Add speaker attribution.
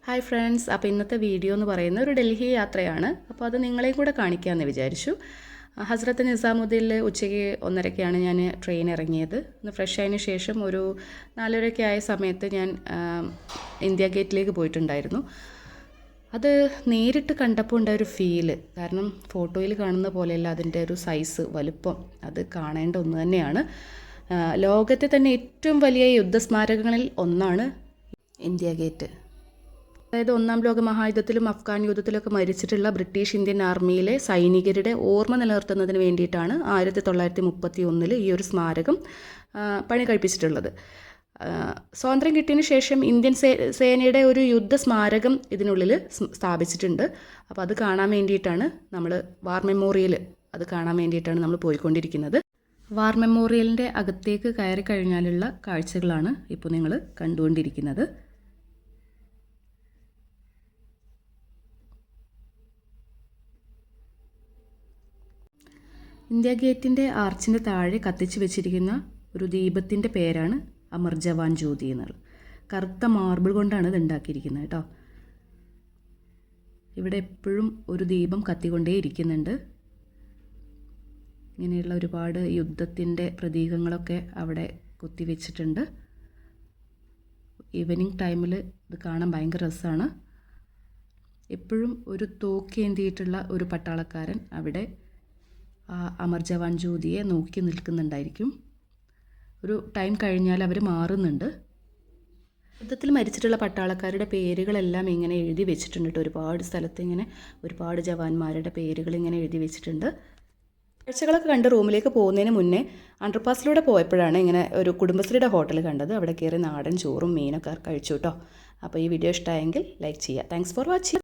Speaker 1: Hi friends, അപ്പോൾ ഇന്നത്തെ video എന്ന് പറയുന്നത് ഒരു ഡൽഹി യാത്രയാണ്. അപ്പോൾ അത് നിങ്ങളെയും കൂടെ കാണിക്കാമെന്ന് വിചാരിച്ചു. ഹസ്രത്ത് നിസാമുദ്ദീനിൽ ഉച്ചയ്ക്ക് 1:30ക്കാണ് ഞാൻ ട്രെയിൻ ഇറങ്ങിയത്. ഒന്ന് ഫ്രഷ് ആയതിനു ശേഷം ഒരു 4:30 ആയ സമയത്ത് ഞാൻ ഇന്ത്യ ഗേറ്റിലേക്ക് പോയിട്ടുണ്ടായിരുന്നു. അത് നേരിട്ട് കണ്ടപ്പോൾ ഉണ്ടായ ഒരു ഫീല്, കാരണം ഫോട്ടോയിൽ കാണുന്ന പോലെയല്ല അതിൻ്റെ ഒരു സൈസ്, വലുപ്പം, അത് കാണേണ്ട ഒന്ന് തന്നെയാണ്. ലോകത്തെ തന്നെ ഏറ്റവും വലിയ യുദ്ധസ്മാരകങ്ങളിൽ ഒന്നാണ് ഇന്ത്യ ഗേറ്റ്. അതായത് 1-ാം ലോക മഹായുദ്ധത്തിലും അഫ്ഗാൻ യുദ്ധത്തിലൊക്കെ മരിച്ചിട്ടുള്ള ബ്രിട്ടീഷ് ഇന്ത്യൻ ആർമിയിലെ സൈനികരുടെ ഓർമ്മ നിലനിർത്തുന്നതിന് വേണ്ടിയിട്ടാണ് 1931 ഈ ഒരു സ്മാരകം പണി കഴിപ്പിച്ചിട്ടുള്ളത്. സ്വാതന്ത്ര്യം കിട്ടിയതിന് ശേഷം ഇന്ത്യൻ സേനയുടെ ഒരു യുദ്ധ സ്മാരകം ഇതിനുള്ളിൽ സ്ഥാപിച്ചിട്ടുണ്ട്. അപ്പോൾ അത് കാണാൻ വേണ്ടിയിട്ടാണ് നമ്മൾ വാർ മെമ്മോറിയൽ കാണാൻ വേണ്ടിയിട്ടാണ് നമ്മൾ പോയിക്കൊണ്ടിരിക്കുന്നത്. വാർ മെമ്മോറിയലിൻ്റെ അകത്തേക്ക് കയറി കഴിഞ്ഞാലുള്ള കാഴ്ചകളാണ് ഇപ്പോൾ നിങ്ങൾ കണ്ടുകൊണ്ടിരിക്കുന്നത്. ഇന്ത്യ ഗേറ്റിൻ്റെ ആർച്ചിൻ്റെ താഴെ കത്തിച്ച് വെച്ചിരിക്കുന്ന ഒരു ദീപത്തിൻ്റെ പേരാണ് അമർ ജവാൻ ജ്യോതി എന്നുള്ളത്. കറുത്ത മാർബിൾ കൊണ്ടാണ് ഇത് ഉണ്ടാക്കിയിരിക്കുന്നത് കേട്ടോ. ഇവിടെ എപ്പോഴും ഒരു ദീപം കത്തിക്കൊണ്ടേ ഇരിക്കുന്നുണ്ട്. ഇങ്ങനെയുള്ള ഒരുപാട് യുദ്ധത്തിൻ്റെ പ്രതീകങ്ങളൊക്കെ അവിടെ കുത്തിവെച്ചിട്ടുണ്ട്. ഈവനിങ് ടൈമിൽ ഇത് കാണാൻ ഭയങ്കര രസമാണ്. എപ്പോഴും ഒരു തോക്കേന്തിയിട്ടുള്ള ഒരു പട്ടാളക്കാരൻ അവിടെ അമർ ജവാൻ ജ്യോതിയെ നോക്കി നിൽക്കുന്നുണ്ടായിരിക്കും. ഒരു ടൈം കഴിഞ്ഞാൽ അവർ മാറുന്നുണ്ട്. യുദ്ധത്തിൽ മരിച്ചിട്ടുള്ള പട്ടാളക്കാരുടെ പേരുകളെല്ലാം ഇങ്ങനെ എഴുതി വെച്ചിട്ടുണ്ട്. ഒരുപാട് സ്ഥലത്ത് ഇങ്ങനെ ഒരുപാട് ജവാന്മാരുടെ പേരുകൾ ഇങ്ങനെ എഴുതി വെച്ചിട്ടുണ്ട്. കാഴ്ചകളൊക്കെ കണ്ട് റൂമിലേക്ക് പോകുന്നതിന് മുന്നേ അണ്ടർപാസിലൂടെ പോയപ്പോഴാണ് ഇങ്ങനെ ഒരു കുടുംബശ്രീയുടെ ഹോട്ടൽ കണ്ടത്. അവിടെ കയറി നാടൻ ചോറും മീനൊക്കെ കഴിച്ചു കേട്ടോ. അപ്പോൾ ഈ വീഡിയോ ഇഷ്ടമായെങ്കിൽ ലൈക്ക് ചെയ്യുക. Thanks for watching.